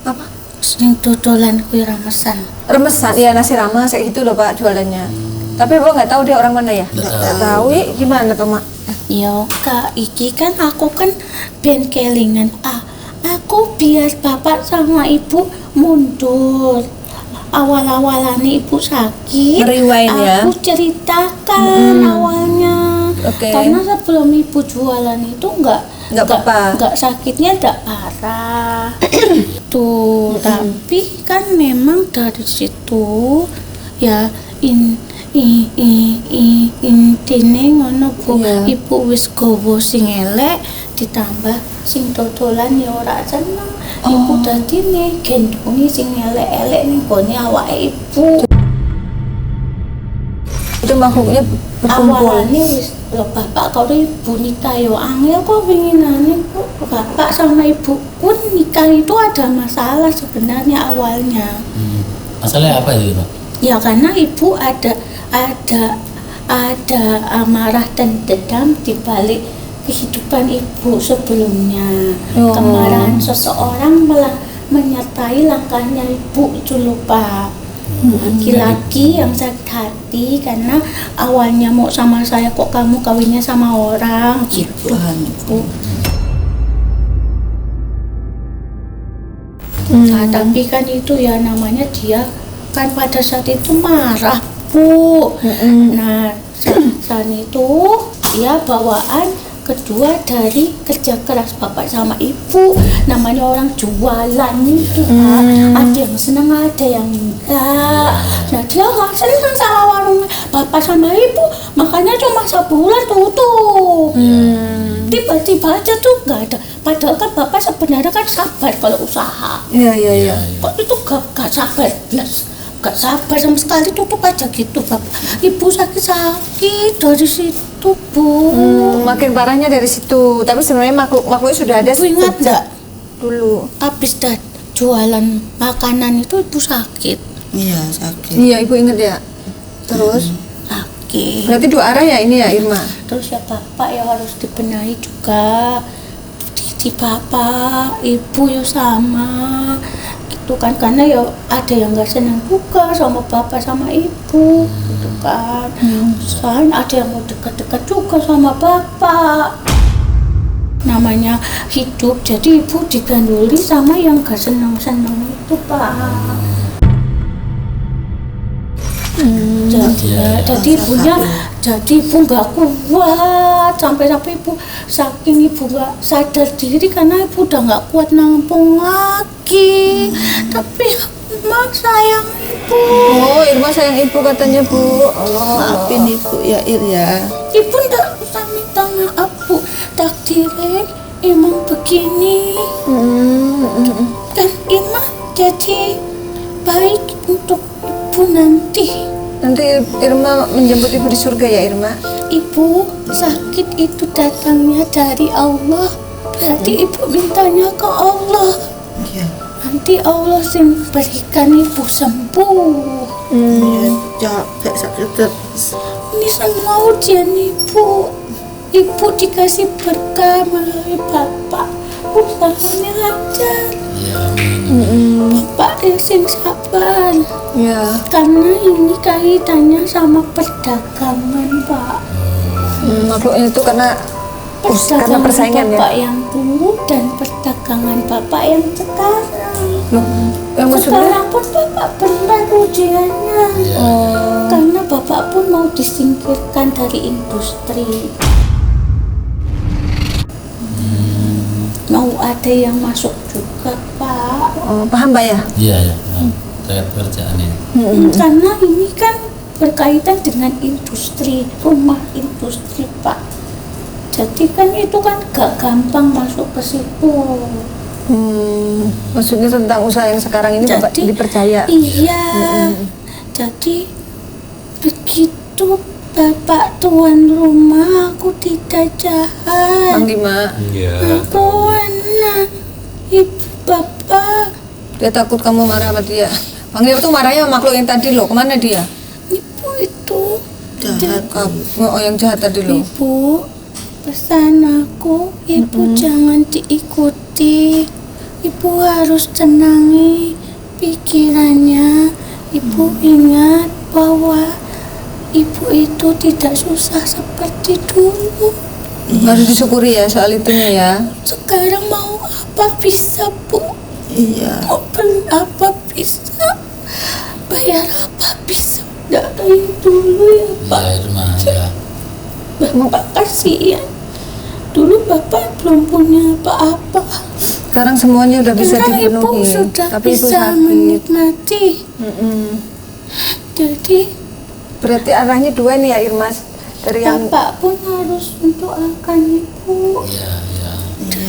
Apa? Sing dodolan kuwi ramesan. Remesan, ya nasi rames kayak gitu loh Pak jualannya. Tapi Bapak nggak tahu dia orang mana ya? Nggak tahu. Gimana tuh Mak? Yo, Kak, iki kan aku kan ben kelingan. Aku biar bapak sama ibu mundur. Awal-awalane ibu sakit. Rewind ya? Aku ceritakan awalnya. Oke. Karena sebelum ibu jualan itu Nggak apa-apa. nggak sakitnya nggak parah. Tuh, tapi kan memang dari situ ya intine ngono Bu. Iya. Ibu wis gowo sing elek ditambah sing dodolan ya ora seneng. Ibu dadi gendongi sing elek-elek ning gone awake ibu. Itu makhluknya berkumpul. Awalnya wis lho bapak kalau ibu nikah yo angel kok pinginane kok bapak sama ibu pun nikah itu ada masalah sebenarnya awalnya. Masalahnya apa itu, Pak? Ya karena ibu ada amarah dan dendam di balik kehidupan ibu sebelumnya. Oh. Kemarahan seseorang malah menyertai langkahnya ibu itu lupa. Laki-laki yang sakit hati karena awalnya mau sama saya kok kamu kawinnya sama orang gitu. Tuhan. Bu. Nah, tapi kan itu ya namanya dia kan pada saat itu marah, Bu. Nah, saat itu dia bawaan kedua dari kerja keras bapak sama ibu. Namanya orang jualan itu, Pak. Ada yang senang, ada yang enggak. Nah, dia nggak senang sama warung bapak sama ibu, makanya cuma sebulan tutup. Tiba-tiba aja tuh nggak ada. Padahal kan bapak sebenarnya kan sabar kalau usaha. Iya. Kok itu gak sabar, belas gak sabar sama sekali, tutup aja gitu bapak. Ibu sakit-sakit dari situ, Bu. Makin parahnya dari situ. Tapi sebenarnya makhluknya sudah ada Ibu ingat sejak nggak dulu. habis jualan makanan itu ibu sakit. Iya sakit. Iya ibu ingat ya. Terus Sakit. berarti dua arah ya ini ya Irma. Terus ya bapak ya harus dibenahi juga. Di bapak, ibu ya sama gitu kan, karena ya ada yang nggak senang juga sama bapak sama ibu gitu kan. Soalnya ada yang mau dekat-dekat juga sama bapak. Namanya hidup, jadi ibu diganduli sama yang gak senang-senang itu, Pak. Jadi ibunya, jadi ibu nggak kuat sampai ibu saking ibu nggak sadar diri karena ibu udah nggak kuat nampung lagi. Tapi emang sayang ibu. Oh Irma sayang ibu katanya Bu. Allah. Maafin ibu ya Ir ya. Ibu nggak usah minta maaf Bu. Takdirnya emang begini. Dan emang jadi baik untuk ibu nanti. Nanti Irma menjemput ibu di surga ya Irma. Ibu sakit itu datangnya dari Allah, berarti ibu mintanya ke Allah. Iya. Nanti Allah sing berikan ibu sembuh. Iya capek sakit terus. Ini semua ujian ibu. Ibu dikasih berkah melalui bapak. Usahanya lancar. Ya, amin. Bapak yang sing sabar. Ya. Karena ini kaitannya sama perdagangan, Pak. Makhluknya itu karena persaingan ya. bapak yang dulu dan perdagangan bapak yang sekarang. Loh, yang maksudnya? Sekarang pun bapak berat ujiannya. Karena bapak pun mau disingkirkan dari industri. Mau ada yang masuk juga, Pak. Oh, paham Pak ya? Iya, ya. Terkait pekerjaan ini. Karena ini kan berkaitan dengan industri, rumah industri, Pak. Jadi kan itu kan gak gampang masuk ke situ. Maksudnya tentang usaha yang sekarang ini Bapak dipercaya? Iya. Jadi begitu Bapak tuan rumah, aku tidak jahat. Gimana? Iya. Aku enak. Ibu Bapak, Dia takut kamu marah sama dia. Bang dia tuh marahnya sama makhluk yang tadi loh. Kemana dia? ibu itu Jahat. Oh, yang jahat tadi loh. Ibu, pesan aku, ibu jangan diikuti. Ibu harus tenangi pikirannya. Ibu ingat bahwa ibu itu tidak susah seperti dulu. Harus disyukuri ya soal itunya ya. Sekarang mau apa bisa, Bu? Iya. Mau beli apa bisa? Bayar apa bisa? Nggak kayak dulu ya, Pak. Iya, Irma, ya. Bapak kasihan. Dulu Bapak belum punya apa-apa. Sekarang semuanya udah bisa Sekarang Ibu dipenuhi. sudah Tapi ibu bisa sakit. menikmati. Jadi Berarti arahnya dua nih ya Irmas. Dari yang Bapak pun harus mendoakan Ibu. Iya, ya.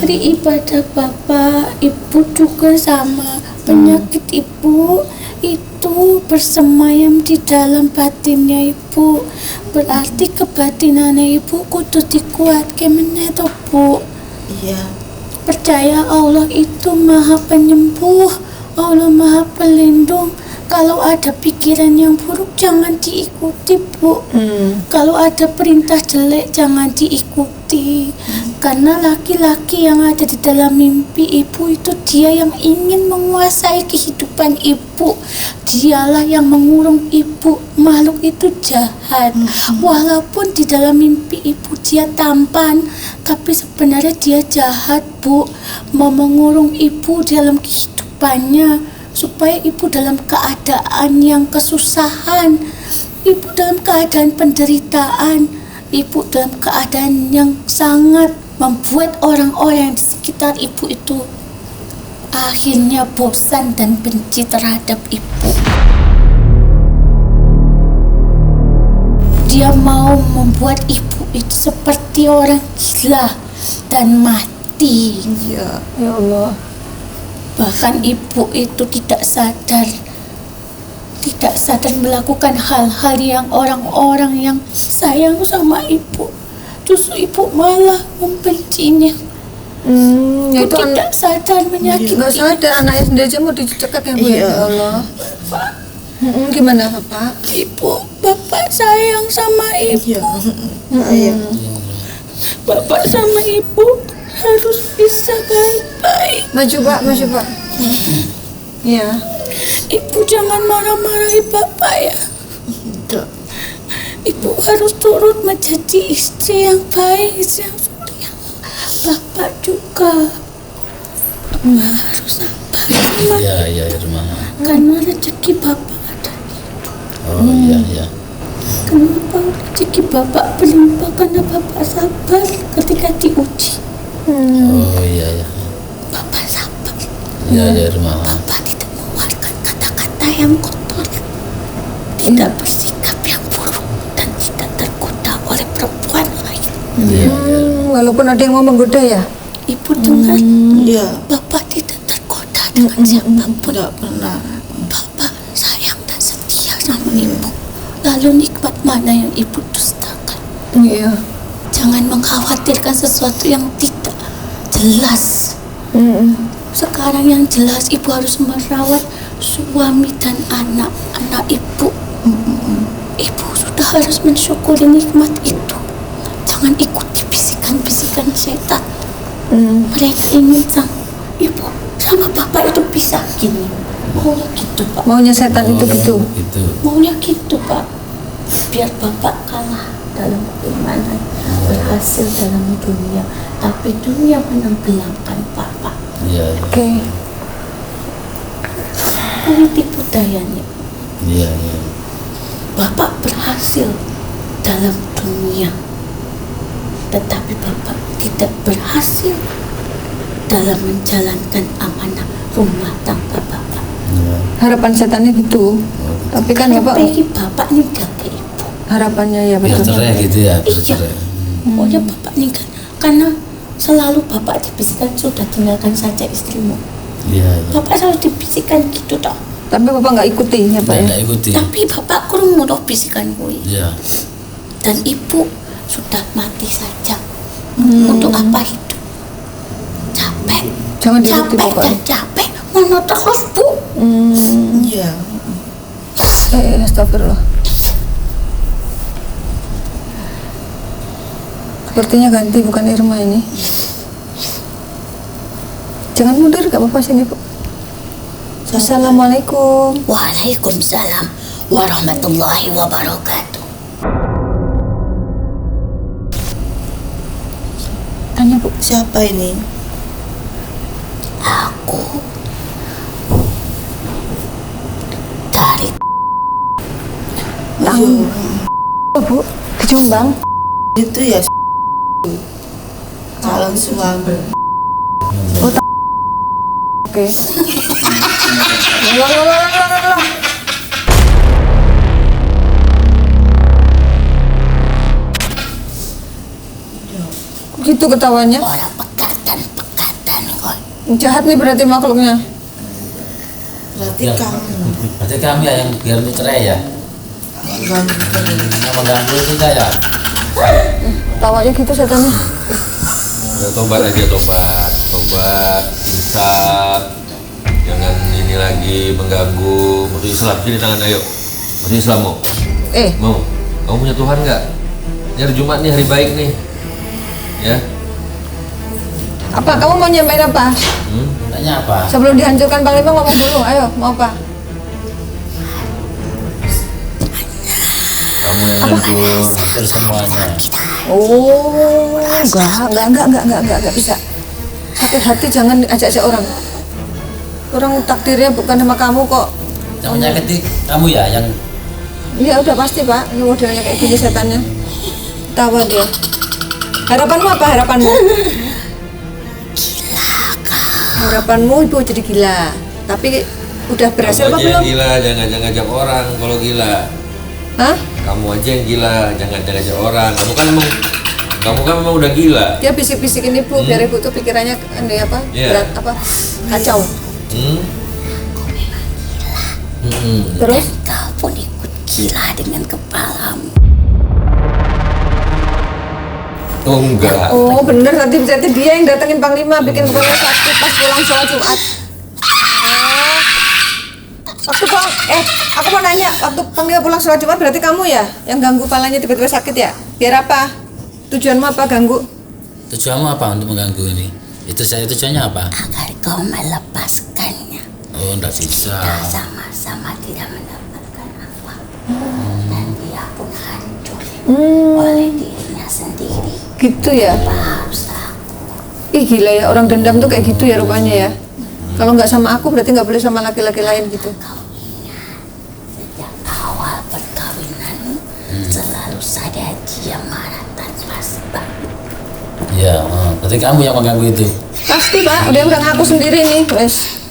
Dari ibadah Bapak, Ibu juga sama. Penyakit Ibu itu bersemayam di dalam batinnya Ibu. Berarti kebatinannya Ibu kudu dikuatke meneh to, Bu. Iya. Percaya Allah itu maha penyembuh, Allah maha pelindung. Kalau ada pikiran yang buruk jangan diikuti, Bu. Kalau ada perintah jelek jangan diikuti. Karena laki-laki yang ada di dalam mimpi ibu itu dia yang ingin menguasai kehidupan ibu. Dialah yang mengurung ibu. Makhluk itu jahat. Walaupun di dalam mimpi ibu dia tampan, tapi sebenarnya dia jahat, Bu. Mau mengurung ibu dalam kehidupannya supaya ibu dalam keadaan yang kesusahan, ibu dalam keadaan penderitaan, ibu dalam keadaan yang sangat membuat orang-orang di sekitar ibu itu akhirnya bosan dan benci terhadap ibu. Dia mau membuat ibu itu seperti orang gila dan mati. ya Allah. Bahkan ibu itu tidak sadar melakukan hal-hal yang orang-orang yang sayang sama ibu, justru ibu malah membencinya. Ya Ibu itu tidak sadar menyakiti. nggak sadar anaknya sendiri aja mau dicekak ya Bu. Ya Allah. Gimana Bapak? Bapak sayang sama ibu. Iya. Bapak sama ibu harus bisa baik-baik. Maju Pak, maju Pak. Iya. Ibu jangan marah-marahi bapak ya. Tidak. Ibu harus turut menjadi istri yang baik, istri yang setia. Bapak juga harus sabar sama Iya, iya, Irma. karena rezeki bapak ada. Oh, iya, iya. Kenapa rezeki bapak berlimpah? Karena bapak sabar ketika diuji. Oh, iya, iya. Bapak sabar. Iya, iya, Irma. Bapak tidak mengeluarkan kata-kata yang kotor, tidak bersikap yang buruk, dan tidak tergoda oleh perempuan lain. Iya, iya. Walaupun ada yang mau menggoda ya. Ibu dengar, Iya. Bapak tidak tergoda dengan siapapun. Tidak pernah. Bapak sayang dan setia sama ibu. Lalu nikmat mana yang ibu dustakan? Iya. Jangan mengkhawatirkan sesuatu yang tidak jelas. Sekarang yang jelas ibu harus merawat suami dan anak-anak ibu. Ibu sudah harus mensyukuri nikmat itu. Jangan ikuti bisikan-bisikan setan. Mereka ingin ibu sama bapak itu pisah gini. Maunya gitu, Pak. Maunya setan itu gitu. Itu. Maunya gitu, Pak. Biar bapak kalah. dalam keimanan, berhasil dalam dunia, tapi dunia menenggelamkan Bapak. Iya. Oke. Ini tipu dayanya. Iya, iya. Bapak berhasil dalam dunia, tetapi Bapak tidak berhasil dalam menjalankan amanah rumah tangga Bapak. Harapan setannya gitu. Tapi kan Bapak Bagi Bapak nikah ke ibu. harapannya ya Biar betul. cerai gitu ya, biar Iya. cerai. Pokoknya Bapak nikah karena selalu Bapak dibisikkan sudah tinggalkan saja istrimu. Iya, iya. Bapak selalu dibisikkan gitu toh. Tapi Bapak nggak ikuti ya Pak ya. Nggak ikuti. Tapi Bapak kurang mau bisikan gue. Iya. Dan ibu sudah mati saja. Untuk apa hidup? Capek. Jangan diikuti Capek Bapak. dan capek. Mana terus bu? Iya. Astagfirullah. Sepertinya ganti bukan Irma ini. Jangan mundur, gak apa-apa sini Bu. Assalamualaikum. Waalaikumsalam warahmatullahi wabarakatuh. Tanya Bu. Siapa ini? Aku dari Iya. Oh, Bu, di Jombang. Itu ya calon suami. Oke. Ulang. Gitu ketawanya. orang pekatan kok. Jahat nih berarti makhluknya. Berarti Ya. kamu Berarti kami ya yang biar ini cerai ya. ganggu terus. Yang mengganggu kita ya. Tawanya gitu setannya. Ya, tobat aja, tobat insaf, jangan ini lagi mengganggu musuh Islam. Sini tangan, ayo musuh Islam. Mau kamu punya Tuhan nggak? Ini hari Jumat nih, hari baik nih ya. Apa kamu mau nyampein apa? Tanya apa? Sebelum dihancurkan Panglima ngomong dulu. Ayo, mau apa? Kamu yang ngatur semuanya. Oh, enggak bisa. Sakit hati jangan ajak-ajak orang. Orang takdirnya bukan sama kamu kok. Yang menyakiti kamu ya, yang Iya udah pasti Pak, ini modelnya kayak gini setannya. Tawa dia. Harapanmu apa harapanmu? Harapanmu ibu jadi gila. Tapi udah berhasil Kamu apa aja yang belum? gila, jangan ngajak orang kalau gila. Hah? Kamu aja yang gila, jangan ngajak orang. Kamu kan memang udah gila. Dia bisik-bisikin ibu biar ibu tuh pikirannya ini apa? Iya. Berat apa? Kacau. Terus? Kau pun ikut gila dengan kepalamu. Oh enggak. Oh bener tadi dia yang datengin Panglima bikin kepala sakit pas pulang sholat Jumat. Aku mau nanya, waktu Panglima pulang sholat Jumat berarti kamu ya yang ganggu kepalanya tiba-tiba sakit ya? Biar apa? Tujuanmu apa ganggu? tujuanmu apa untuk mengganggu ini? Itu saya tujuannya apa? Agar kau melepaskannya. Oh, enggak bisa. Kita sama-sama tidak mendapatkan apa. Dan dia pun hancur oleh dirinya sendiri. Gitu ya? Harus aku. Ih gila ya, orang dendam tuh kayak gitu ya rupanya ya. Kalau nggak sama aku berarti nggak boleh sama laki-laki lain gitu. Kau ingat sejak awal perkawinanmu selalu saja dia marah tanpa sebab. Iya, berarti kamu yang mengganggu itu. Pasti Pak, udah ngaku sendiri nih, wes.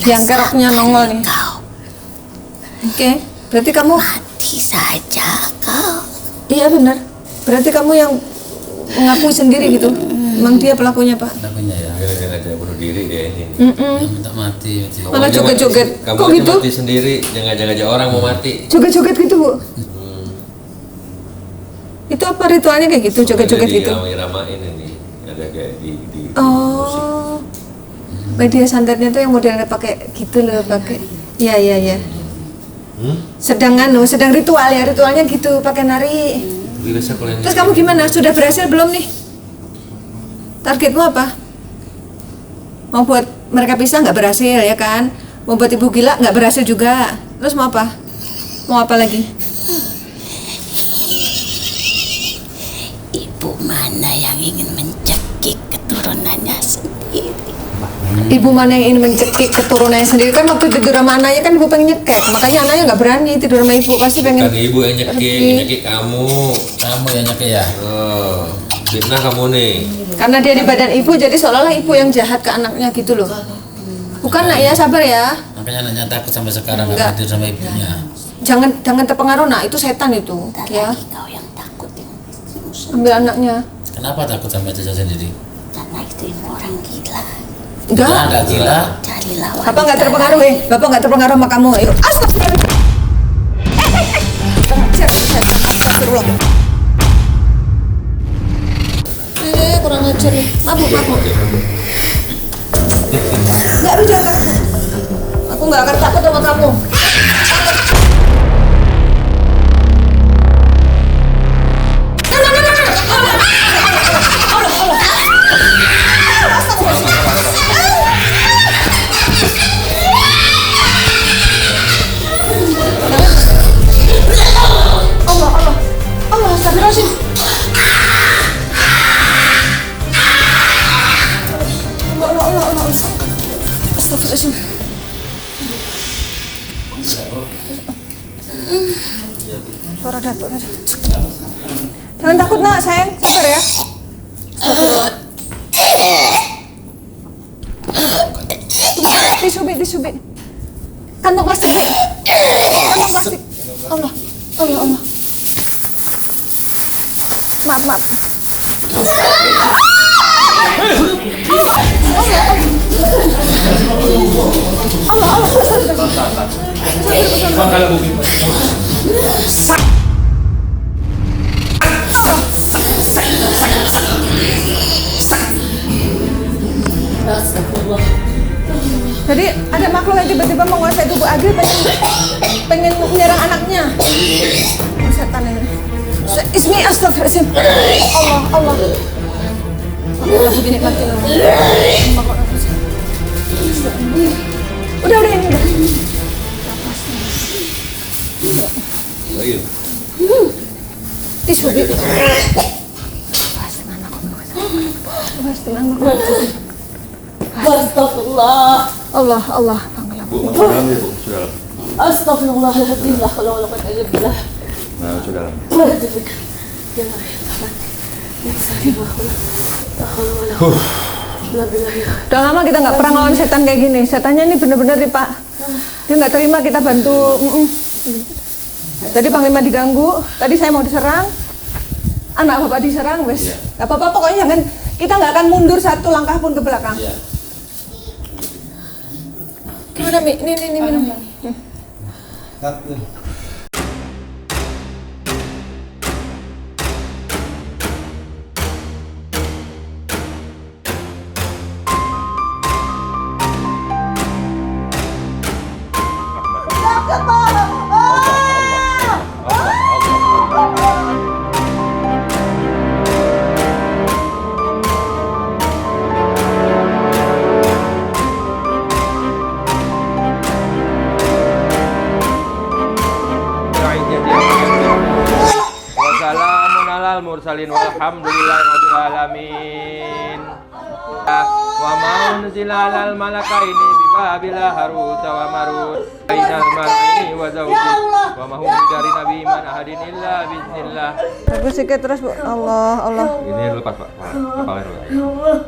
Yang keroknya nongol nih. Kau Oke, berarti kamu mati saja kau. iya benar. Berarti kamu yang mengakui sendiri gitu. Emang dia pelakunya Pak. Namanya ya. Jangan bunuh diri dia ini. Yang minta mati. Kamu Malah aja joget-joget. Kamu Kok aja gitu? mati sendiri, jangan ngajak orang mau mati. Joget-joget gitu Bu. Itu apa ritualnya kayak gitu, joget-joget gitu? Irama-iramain ini ada kayak di Oh. Media santetnya tuh yang modelnya pakai gitu loh, pakai. Iya. Sedang ritual ya, ritualnya gitu, pakai nari. Biasa kalau yang Terus kamu gimana? Sudah berhasil belum nih? Targetmu apa? Mau buat mereka pisah nggak berhasil ya kan? Mau buat ibu gila nggak berhasil juga. Terus mau apa? Mau apa lagi? ibu mana yang ingin mencekik keturunannya sendiri? Ibu mana yang ingin mencekik keturunannya sendiri? Kan waktu tidur sama anaknya kan ibu pengen nyekek, makanya anaknya nggak berani tidur sama ibu, pasti pengen. Bukan ibu yang nyekik kamu. Kamu yang nyekik ya? Fitnah kamu nih. Karena dia di badan ibu, jadi seolah-olah ibu yang jahat ke anaknya gitu loh. Bukan nak ya, sabar ya. Makanya anaknya takut sampai sekarang nggak Enggak. tidur sama ibunya. Jangan terpengaruh nak, itu setan itu. Tak Ya, lagi kau yang takut yang ambil anaknya. Kenapa takut sama cucu sendiri? karena itu orang gila. Enggak gila. Carilah wanita. Bapak nggak terpengaruh Bapak nggak terpengaruh sama kamu. Ayo, astagfirullah. Astagfirullah. Kurang ajar nih. Mabuk. Nggak, lu jangan takut. Aku nggak akan takut sama kamu. Allah, astagfirullahaladzim. Allah. Astagfirullahaladzim. Suara datuk. Jangan takut nak, sayang. Sabar ya. Disubit. Kantong plastik, Bi. Kantong plastik. Allah. Maaf. Jadi ada makhluk yang tiba-tiba menguasai tubuh Agil, pengen menyerang anaknya. Setan ini. Ismi astagfirullahaladzim. Allah. Allah begini mati loh. Udah ini udah. Tisu, Bi. Astagfirullah. Allah. Bu, masuk dalam ya, Bu. Sudah. Astagfirullahaladzim. La haula wala quwwata illa billah. Nah, sudah. Udah lama kita nggak pernah ngelawan setan kayak gini. Setannya ini bener-bener nih Pak. Dia nggak terima kita bantu. Jadi Panglima diganggu. Tadi saya mau diserang. Anak Bapak diserang, wes. Gak apa-apa, pokoknya jangan. Kita nggak akan mundur satu langkah pun ke belakang. Gimana Mi? Ini minum. Wassalamun alal mursalin walhamdulillahirabbil alamin. Wa ma'unzila alal malakaini bibabil harut wa marut bainal mar'i wa zawji wa ma hum dari nabi man ahadin illa bismillah. Bagus sikit terus Bu. Allah. Ini lepas Pak. Kepalanya lepas.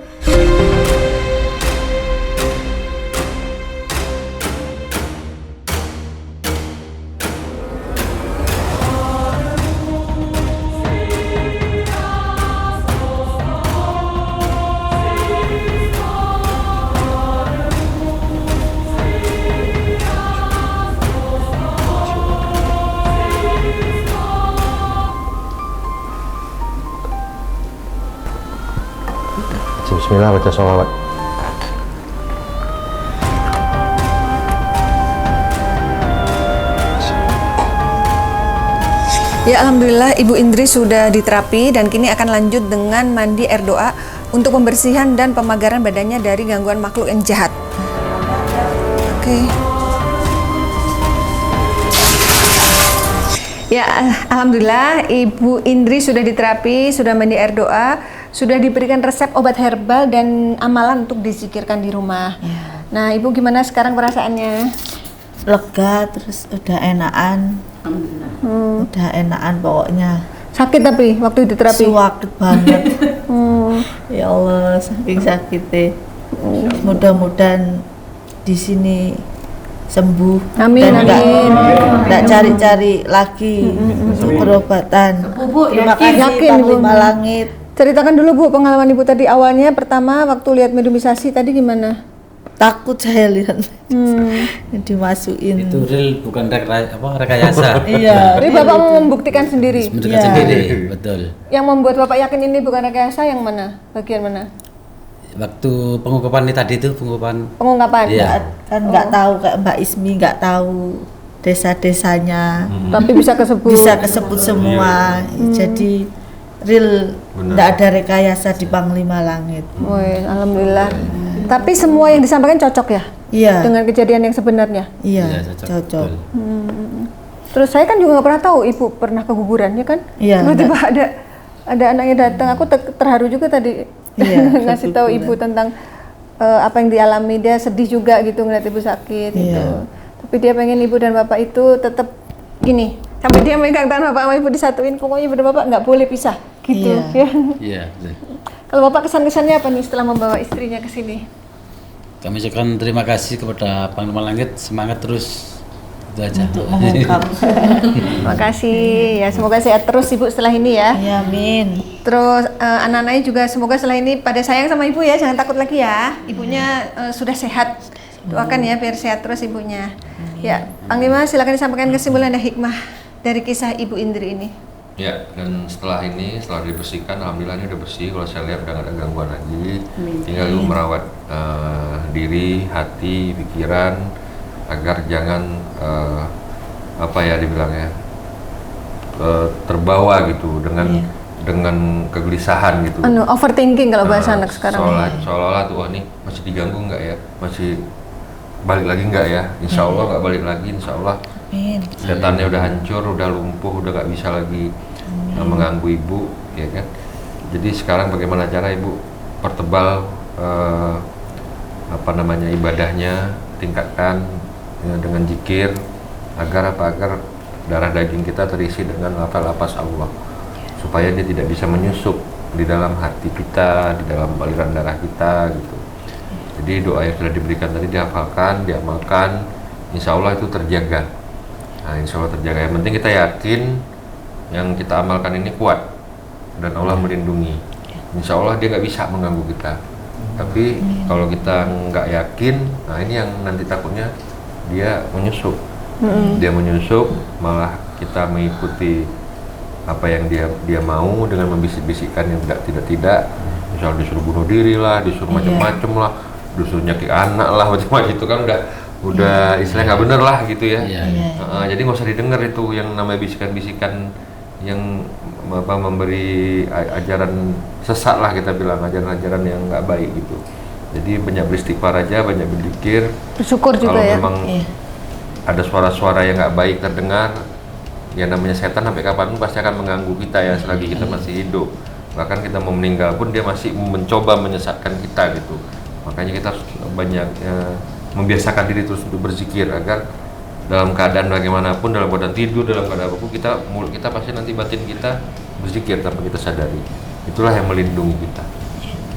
Bismillah, baca sholawat. Ya alhamdulillah Ibu Indri sudah diterapi dan kini akan lanjut dengan mandi air doa untuk pembersihan dan pemagaran badannya dari gangguan makhluk yang jahat. Oke. Ya, alhamdulillah Ibu Indri sudah diterapi, sudah mandi air doa, sudah diberikan resep obat herbal dan amalan untuk dizikirkan di rumah. Ya. Nah, Ibu gimana sekarang perasaannya? Lega, terus udah enakan. Udah enakan pokoknya. Sakit tapi waktu itu terapi? Sakit banget. Ya Allah, saking sakitnya. Mudah-mudahan di sini sembuh. Amin, dan amin. nggak cari-cari lagi untuk perobatan. Terima kasih Yakin, Bu. Panglima Langit. Ceritakan dulu Bu pengalaman Ibu tadi awalnya pertama waktu lihat mediumisasi tadi gimana? Takut saya lihat dimasukin. Itu real bukan rekayasa. Iya. Jadi Bapak mau membuktikan sendiri. Mendekat sendiri, betul. Yang membuat Bapak yakin ini bukan rekayasa yang mana? Bagian mana? Waktu pengungkapan ini tadi itu Pengungkapan. Iya. Kan nggak tahu kayak Mbak Ismi nggak tahu desa-desanya. Tapi bisa kesebut. Bisa kesebut semua. Jadi real nggak ada rekayasa di Panglima Langit. Woi, alhamdulillah. Tapi semua yang disampaikan cocok ya? Iya. Dengan kejadian yang sebenarnya? Iya, Iya, cocok. betul. Terus saya kan juga nggak pernah tahu Ibu pernah keguguran ya kan? Iya, Tiba-tiba ada anaknya datang. Aku terharu juga tadi Iya, ngasih tahu Ibu tentang apa yang dialami. Dia sedih juga gitu ngeliat Ibu sakit gitu. Iya. Tapi dia pengen Ibu dan Bapak itu tetap gini. Sampai dia megang tangan Bapak sama Ibu disatuin. Pokoknya Ibu dan Bapak nggak boleh pisah gitu. Iya. Ya. Iya, betul. Kalau Bapak kesan-kesannya apa nih setelah membawa istrinya ke sini? Kami ucapkan terima kasih kepada Panglima Langit, semangat terus. Itu aja. Mengungkap. Terima kasih. Ya, semoga sehat terus Ibu setelah ini ya. Ya, amin. Terus anak-anaknya juga semoga setelah ini pada sayang sama Ibu ya, jangan takut lagi ya. Ibunya sudah sehat. Doakan ya biar sehat terus ibunya. Ya, Panglima silakan disampaikan kesimpulan dan hikmah dari kisah Ibu Indri ini. Ya, dan setelah dibersihkan, alhamdulillah ini udah bersih. Kalau saya lihat udah nggak ada gangguan lagi. Tinggal Ibu merawat diri, hati, pikiran agar jangan dibilangnya terbawa gitu dengan kegelisahan gitu. Overthinking kalau bahasa anak sekarang. Seolah-olah tuh, ini masih diganggu nggak ya? Masih balik lagi nggak ya? Insya Allah nggak balik lagi, insya Allah. Amin. Setannya udah hancur, udah lumpuh, udah nggak bisa lagi mengganggu ibu, ya kan? Jadi sekarang bagaimana cara ibu pertebal ibadahnya, tingkatkan ya, dengan zikir agar darah daging kita terisi dengan lafaz Allah, supaya dia tidak bisa menyusup di dalam hati kita, di dalam aliran darah kita gitu. Jadi doa yang sudah diberikan tadi dihafalkan, diamalkan, insya Allah itu terjaga. Nah, insya Allah terjaga. Yang penting kita yakin yang kita amalkan ini kuat dan Allah melindungi. Insya Allah dia nggak bisa mengganggu kita. Tapi kalau kita nggak yakin, nah ini yang nanti takutnya dia menyusup. Dia menyusup, malah kita mengikuti apa yang dia mau dengan membisik-bisikkan yang tidak. Misalnya disuruh bunuh diri lah, disuruh macam-macam lah, disuruh nyakit anak lah, macam-macam itu kan udah istilahnya nggak bener lah gitu ya. Jadi nggak usah didengar itu yang namanya bisikan-bisikan yang memberi ajaran sesat lah, kita bilang ajaran-ajaran yang nggak baik gitu. Jadi banyak beristighfar aja, banyak berzikir. Bersyukur juga kalau ya. Memang ada suara-suara yang nggak baik terdengar, ya namanya setan sampai kapanpun pasti akan mengganggu kita ya selagi kita masih hidup. Bahkan kita mau meninggal pun dia masih mencoba menyesatkan kita gitu. Makanya kita harus banyak membiasakan diri terus untuk berzikir agar dalam keadaan bagaimanapun, dalam keadaan tidur, dalam keadaan apapun, mulut kita pasti nanti batin kita berzikir tanpa kita sadari. Itulah yang melindungi kita.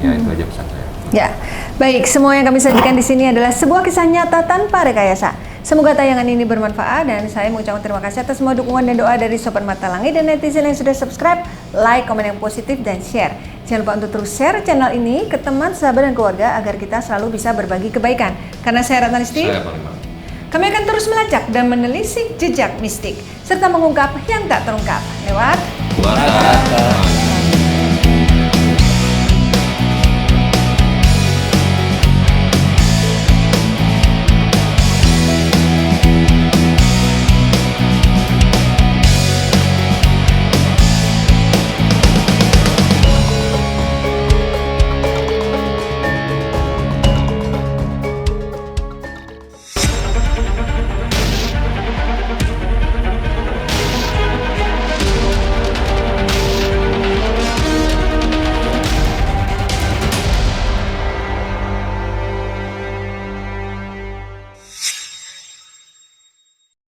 Ya, itu aja pesan saya. Ya, baik. Semua yang kami sajikan di sini adalah sebuah kisah nyata tanpa rekayasa. Semoga tayangan ini bermanfaat dan saya mengucapkan terima kasih atas semua dukungan dan doa dari Sobat Mata Langit dan netizen yang sudah subscribe, like, komen yang positif, dan share. Jangan lupa untuk terus share channel ini ke teman, sahabat, dan keluarga agar kita selalu bisa berbagi kebaikan. Karena saya Ratna Listi, kami akan terus melacak dan menelisik jejak mistik serta mengungkap yang tak terungkap lewat Mata